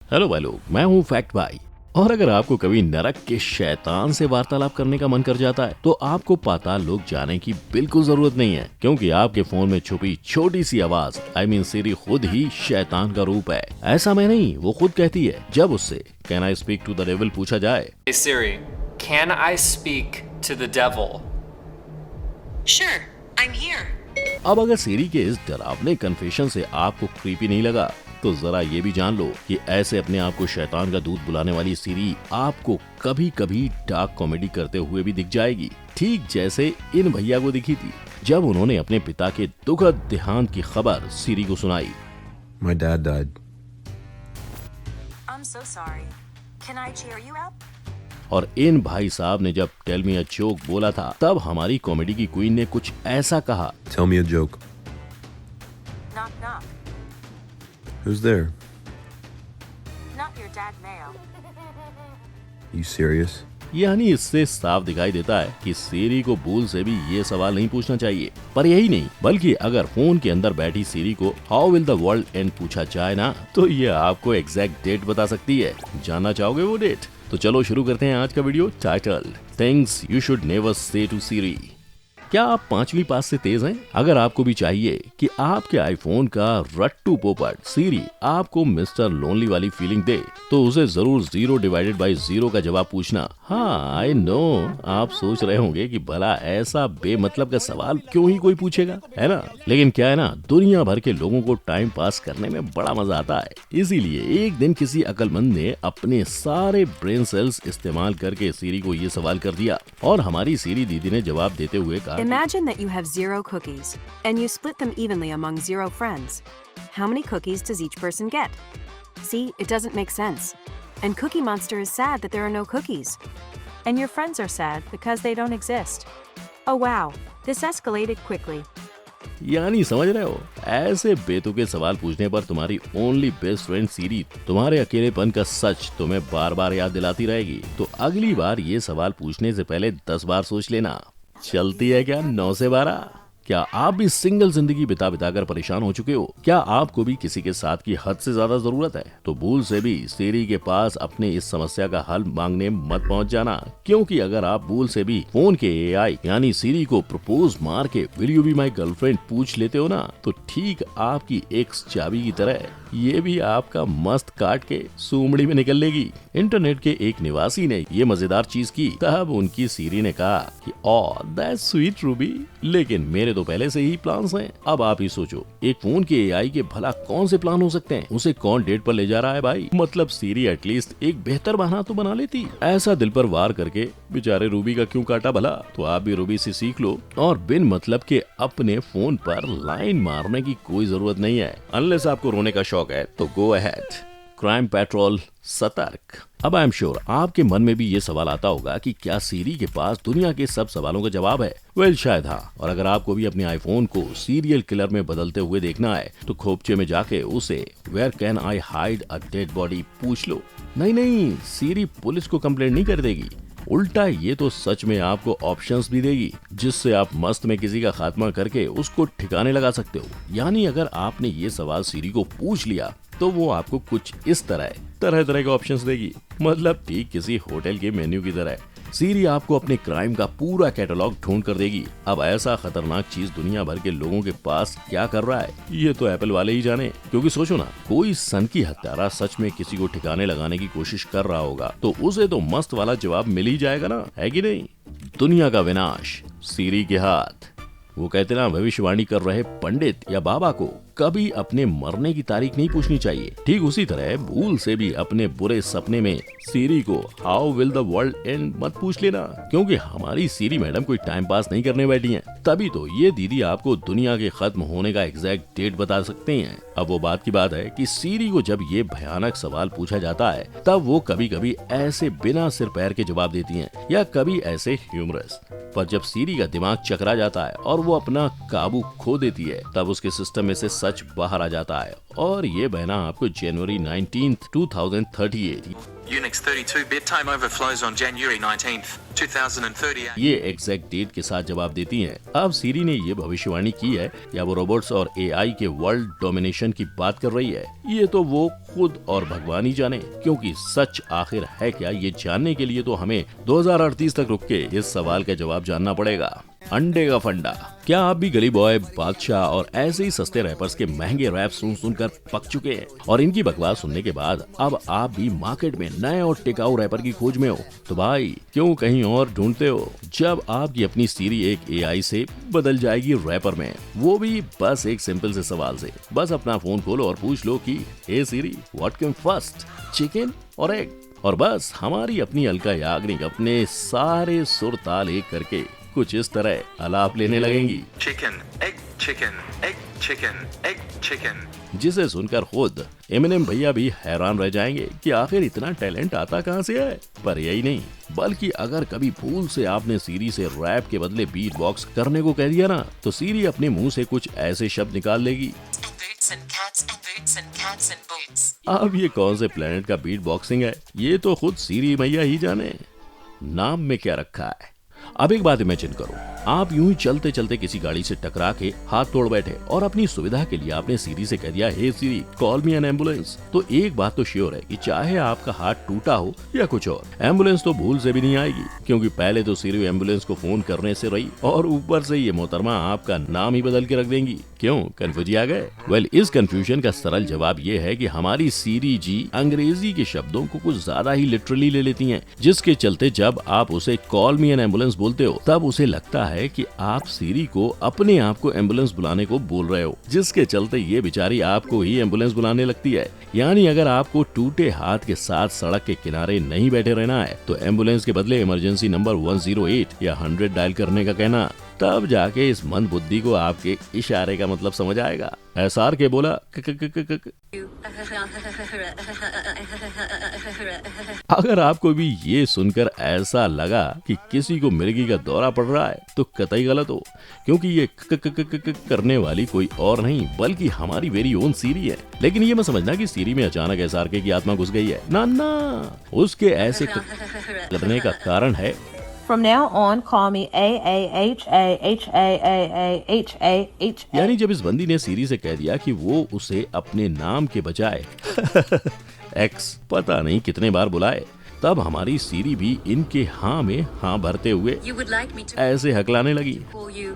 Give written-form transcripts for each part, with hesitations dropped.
Hello भाई लोग, मैं हूँ फैक्ट भाई। और अगर आपको कभी नरक के शैतान से वार्तालाप करने का मन कर जाता है तो आपको पाताल लोक जाने की बिल्कुल जरूरत नहीं है, क्योंकि आपके फोन में छुपी छोटी सी आवाज सीरी खुद ही शैतान का रूप है। ऐसा मैं नहीं, वो खुद कहती है जब उससे can I speak to the devil पूछा जाए। Hey Siri, can I speak to the devil? Sure, I'm here. अब अगर सीरी के इस डरावने कन्फेशन से आपको क्रीपी नहीं लगा तो जरा ये भी जान लो कि ऐसे अपने आप को शैतान का दूध बुलाने वाली सीरी आपको कभी कभी डार्क कॉमेडी करते हुए भी दिख जाएगी, ठीक जैसे इन भैया को दिखी थी जब उन्होंने अपने पिता के दुखद देहांत की खबर सीरी को सुनाई। My dad died. I'm so sorry. Can I cheer you up? और इन भाई साहब ने जब टेल मी अ जोक बोला था तब हमारी कॉमेडी की क्वीन ने कुछ ऐसा कहा। Tell me a joke. Knock knock. Who's there? Not your dad, Mayo. You serious? यानी इससे साफ दिखाई देता है कि सीरी को भूल से भी ये सवाल नहीं पूछना चाहिए। पर यही नहीं, बल्कि अगर फोन के अंदर बैठी सीरी को how will the world and पूछा जाए ना तो ये आपको एग्जैक्ट डेट बता सकती है। जानना चाहोगे वो डेट? तो चलो शुरू करते हैं आज का video titled things you should never say to Siri. क्या आप पांचवी पास से तेज हैं? अगर आपको भी चाहिए कि आपके आईफोन का रट्टू पोपट सीरी आपको मिस्टर लोनली वाली फीलिंग दे तो उसे जरूर 0/0 का जवाब पूछना। हाँ आई नो, आप सोच रहे होंगे कि भला ऐसा बेमतलब का सवाल क्यों ही कोई पूछेगा, है ना? लेकिन क्या है ना, दुनिया भर के लोगों को टाइम पास करने में बड़ा मजा आता है। इसीलिए एक दिन किसी अक्लमंद ने अपने सारे ब्रेन सेल्स इस्तेमाल करके सीरी को ये सवाल कर दिया और हमारी सीरी दीदी ने जवाब देते हुए कहा, Imagine that you have 0 cookies and you split them evenly among 0 friends. How many cookies does each person get? See, it doesn't make sense. And Cookie Monster is sad that there are no cookies. And your friends are sad because they don't exist. Oh wow, this escalated quickly. यानी समझ रहे हो, ऐसे बेतुके सवाल पूछने पर तुम्हारी only best friend सीरी तुम्हारे अकेलेपन का सच तुम्हें बार बार याद दिलाती रहेगी। तो अगली बार ये सवाल पूछने से पहले 10 बार सोच लेना। चलती है क्या 9 से 12? क्या आप भी सिंगल जिंदगी बिता बिता कर परेशान हो चुके हो? क्या आपको भी किसी के साथ की हद से ज्यादा जरूरत है? तो भूल से भी सीरी के पास अपने इस समस्या का हल मांगने मत पहुंच जाना, क्योंकि अगर आप भूल से भी फोन के एआई यानी सीरी को प्रपोज मार के will you be my girlfriend पूछ लेते हो ना तो ठीक आपकी एक्स चाबी की तरह ये भी आपका मस्त काट के सूमड़ी में निकल लेगी। इंटरनेट के एक निवासी ने ये मजेदार चीज की, तब उनकी सीरी ने कहा कि ओह दैट्स स्वीट रूबी, लेकिन मेरे तो पहले से ही प्लान्स हैं। अब आप ही सोचो, एक फोन के एआई के भला कौन से प्लान हो सकते हैं? उसे कौन डेट पर ले जा रहा है भाई? मतलब सीरी एटलीस्ट एक बेहतर बहाना तो बना लेती। ऐसा दिल पर वार करके बेचारे रूबी का क्यों काटा भला? तो आप भी रूबी से सीख लो और बिन मतलब के अपने फोन पर लाइन मारने की कोई जरूरत नहीं है। अनलेस आपको रोने का शौक है तो गो अहेड। क्राइम पेट्रोल सतर्क। अब आई एम श्योर आपके मन में भी ये सवाल आता होगा कि क्या सीरी के पास दुनिया के सब सवालों का जवाब है? वेल शायद हाँ। और अगर आपको भी अपने आईफोन को सीरियल किलर में बदलते हुए देखना है तो खोपचे में जाके उसे where can I hide a dead body पूछ लो। नहीं, सीरी पुलिस को कंप्लेंट नहीं कर देगी, उल्टा ये तो सच में आपको ऑप्शंस भी देगी जिससे आप मस्त में किसी का खात्मा करके उसको ठिकाने लगा सकते हो। यानी अगर आपने ये सवाल सीरी को पूछ लिया तो वो आपको कुछ इस तरह के ऑप्शंस देगी, मतलब ठीक किसी होटल के मेन्यू की तरह। सीरी आपको अपने क्राइम का पूरा कैटलॉग ढूंढ कर देगी। अब ऐसा खतरनाक चीज दुनिया भर के लोगों के पास क्या कर रहा है ये तो एप्पल वाले ही जाने। क्योंकि सोचो ना, कोई सनकी हत्यारा सच में किसी को ठिकाने लगाने की कोशिश कर रहा होगा तो उसे तो मस्त वाला जवाब मिल ही जाएगा ना, है कि नहीं? दुनिया का विनाश सीरी के हाथ। वो कहते ना, भविष्यवाणी कर रहे पंडित या बाबा को कभी अपने मरने की तारीख नहीं पूछनी चाहिए। ठीक उसी तरह भूल से भी अपने बुरे सपने में सीरी को how will the world and मत पूछ लेना, क्योंकि हमारी सीरी मैडम कोई टाइम पास नहीं करने बैठी हैं। तभी तो ये दीदी आपको दुनिया के खत्म होने का एग्जैक्ट डेट बता सकते हैं। अब वो बात की बात है कि सीरी को जब ये भयानक सवाल पूछा जाता है तब वो कभी कभी ऐसे बिना सिर पैर के जवाब देती हैं या कभी ऐसे ह्यूमरस। पर जब सीरी का दिमाग चकरा जाता है और वो अपना काबू खो देती है तब उसके सिस्टम में से सच बाहर आ जाता है और ये बहना आपको जनवरी 19th 2038 Unix 32-bit time overflows on January 19th, 2038. ये एग्जैक्ट डेट के साथ जवाब देती हैं। अब सीरी ने ये भविष्यवाणी की है या वो रोबोट्स और एआई के वर्ल्ड डोमिनेशन की बात कर रही है, ये तो वो खुद और भगवान ही जाने, क्योंकि सच आखिर है क्या, ये जानने के लिए तो हमें 2038 तक रुक के इस सवाल का जवाब जानना पड़ेगा। अंडे का फंडा। क्या आप भी गली बॉय, बादशाह और ऐसे ही सस्ते रैपर्स के महंगे रैप सुनकर पक चुके हैं और इनकी बकवास सुनने के बाद अब आप भी मार्केट में नए और टिकाऊ रैपर की खोज में हो? तो भाई क्यों कहीं और ढूंढते हो, जब आपकी अपनी सीरी एक एआई से बदल जाएगी रैपर में, वो भी बस एक सिंपल से सवाल से। बस अपना फोन खोलो और पूछ लो कि हे सीरी, व्हाट कम फर्स्ट, चिकन और एग? और बस हमारी अपनी अलका याग्निक अपने सारे सुर ताल एक करके कुछ इस तरह आलाप लेने लगेंगी, Chicken, egg, chicken, egg, chicken, egg, chicken. जिसे सुनकर खुद एमिनेम भैया भी हैरान रह जाएंगे कि आखिर इतना टैलेंट आता कहां से है। पर यही नहीं, बल्कि अगर कभी भूल से आपने सीरी से रैप के बदले बीट बॉक्स करने को कह दिया ना, तो सीरी अपने मुंह से कुछ ऐसे शब्द निकाल लेगी। And boots and cats and boots and cats and boots. अब ये कौन से प्लेनेट का बीट बॉक्सिंग है, ये तो खुद सीरी मैया ही जाने। नाम में क्या रखा है। अब एक बात इमेजिन करो, आप यूं ही चलते चलते किसी गाड़ी से टकरा के हाथ तोड़ बैठे और अपनी सुविधा के लिए आपने सीरी से कह दिया, हे सीरी कॉल मी एन एम्बुलेंस। तो एक बात तो श्योर है कि चाहे आपका हाथ टूटा हो या कुछ और, एम्बुलेंस तो भूल से भी नहीं आएगी, क्योंकि पहले तो सीरी एम्बुलेंस को फोन करने से रही और ऊपर से ये मोहतरमा आपका नाम ही बदल के रख देंगी। क्यों कंफ्यूज आ गए? वेल, इस कंफ्यूजन का सरल जवाब ये है कि हमारी सीरी जी अंग्रेजी के शब्दों को कुछ ज्यादा ही लिटरली ले लेती हैं, जिसके चलते जब आप उसे कॉल मी एन एम्बुलेंस बोलते हो तब उसे लगता है कि आप सीरी को अपने आप को एम्बुलेंस बुलाने को बोल रहे हो, जिसके चलते ये बेचारी आपको ही एम्बुलेंस बुलाने लगती है। यानी अगर आपको टूटे हाथ के साथ सड़क के किनारे नहीं बैठे रहना है तो एम्बुलेंस के बदले इमरजेंसी नंबर 108 या 100 डायल करने का कहना, तब जाके इस मंद बुद्धि को आपके इशारे का मतलब समझ आएगा। एसआर के बोला अगर आपको भी ये सुनकर ऐसा लगा कि किसी को मिर्गी का दौरा पड़ रहा है तो कतई गलत हो, क्योंकि ये करने वाली कोई और नहीं बल्कि हमारी वेरी ओन सीरी है। लेकिन ये मत समझना कि सीरी में अचानक एसआर के की आत्मा घुस गई है, ना, उसके ऐसे करने का कारण है From now on, call me AAHAHAAHAH. यानी जब इस बंदी ने सीरी से कह दिया कि वो उसे अपने नाम के बजाय एक्स पता नहीं कितने बार बुलाए, तब हमारी सीरी भी इनके हाँ में हाँ भरते हुए You would like me to ऐसे हकलाने लगी call you.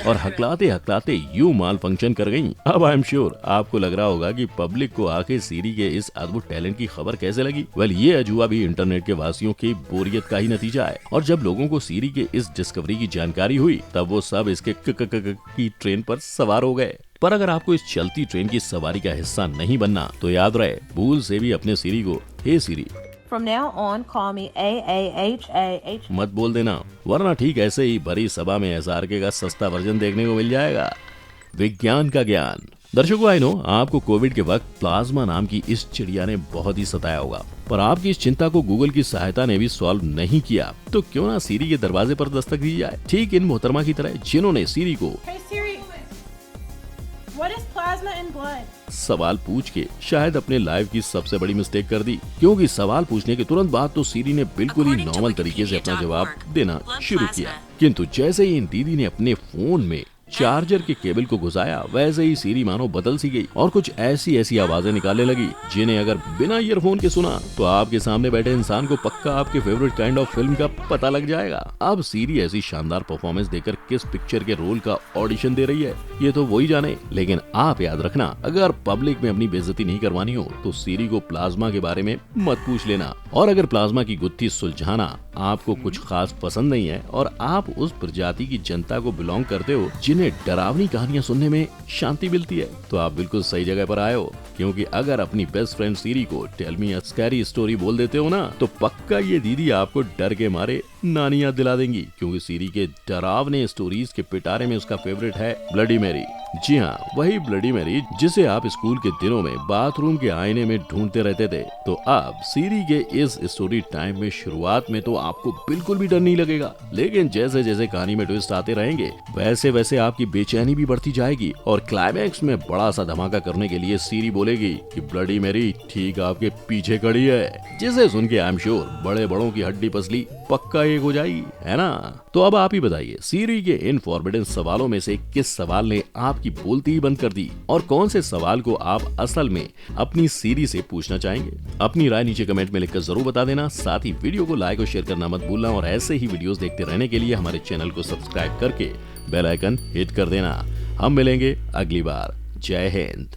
और हकलाते हकलाते यूं माल फंक्शन कर गईं। अब आई एम श्योर आपको लग रहा होगा कि पब्लिक को आखिर सीरी के इस अद्भुत टैलेंट की खबर कैसे लगी। वेल, ये अजूबा भी इंटरनेट के वासियों की बोरियत का ही नतीजा है, और जब लोगों को सीरी के इस डिस्कवरी की जानकारी हुई तब वो सब इसके की ट्रेन पर सवार हो गए। पर अगर आपको इस चलती ट्रेन की सवारी का हिस्सा नहीं बनना तो याद रहे, भूल से भी अपने सीरी को हे सीरी From now on, call me AAHAH. मत बोल देना, वरना ठीक ऐसे ही भरी सभा में एसआरके का सस्ता वर्जन देखने को मिल जाएगा। विज्ञान का ज्ञान। दर्शकों, आई नो आपको कोविड के वक्त प्लाज्मा नाम की इस चिड़िया ने बहुत ही सताया होगा, पर आपकी इस चिंता को गूगल की सहायता ने भी सॉल्व नहीं किया, तो क्यों ना सीरी के दरवाजे पर दस्तक दी जाए, ठीक इन मोहतरमा की तरह जिन्होंने सीरी को Hey Siri, what is plasma in blood? सवाल पूछ के शायद अपने लाइफ की सबसे बड़ी मिस्टेक कर दी, क्योंकि सवाल पूछने के तुरंत बाद तो सीरी ने बिल्कुल ही नॉर्मल तरीके से अपना जवाब देना शुरू किया, किंतु जैसे ही इन दीदी ने अपने फोन में चार्जर के केबल को घुसाया, वैसे ही सीरी मानो बदल सी गई और कुछ ऐसी आवाजें निकालने लगी जिन्हें अगर बिना ईयरफोन के सुना तो आपके सामने बैठे इंसान को पक्का आपके फेवरेट काइंड ऑफ फिल्म का पता लग जाएगा। अब सीरी ऐसी शानदार परफॉर्मेंस देकर किस पिक्चर के रोल का ऑडिशन दे रही है ये तो वही जाने, लेकिन आप याद रखना, अगर पब्लिक में अपनी बेइज्जती नहीं करवानी हो तो सीरी को प्लाज्मा के बारे में मत पूछ लेना। और अगर प्लाज्मा की गुत्थी सुलझाना आपको कुछ खास पसंद नहीं है और आप उस प्रजाति की जनता को बिलोंग करते हो जिन्हें डरावनी कहानियां सुनने में शांति मिलती है, तो आप बिल्कुल सही जगह पर आए हो, क्योंकि अगर अपनी बेस्ट फ्रेंड सीरी को tell me a scary story बोल देते हो ना, तो पक्का ये दीदी आपको डर के मारे नानी याद दिला देंगी, क्योंकि सीरी के डरावने स्टोरीज के पिटारे में उसका फेवरेट है ब्लडी मैरी। जी हाँ, वही ब्लडी मैरी जिसे आप स्कूल के दिनों में बाथरूम के आईने में ढूंढते रहते थे। तो अब सीरी के इस स्टोरी टाइम में शुरुआत में तो आपको बिल्कुल भी डर नहीं लगेगा, लेकिन जैसे जैसे कहानी में ट्विस्ट आते रहेंगे वैसे वैसे आपकी बेचैनी भी बढ़ती जाएगी और क्लाइमैक्स में बड़ा सा धमाका करने के लिए सीरी बोलेगी कि ब्लडी मैरी ठीक आपके पीछे खड़ी है, जिसे सुन के आई एम श्योर बड़े बड़ों की हड्डी पसली पक्का एक हो जाएगी, है ना। तो अब आप ही बताइए, सीरी के इन फॉरबिडन सवालों में से किस सवाल ने आपकी बोलती ही बंद कर दी और कौन से सवाल को आप असल में अपनी सीरी से पूछना चाहेंगे? अपनी राय नीचे कमेंट में लिखकर जरूर बता देना। साथ ही वीडियो को लाइक और शेयर करना मत भूलना और ऐसे ही वीडियोस देखते रहने के लिए हमारे चैनल को सब्सक्राइब करके बेल आइकन हिट कर देना। हम मिलेंगे अगली बार। जय हिंद।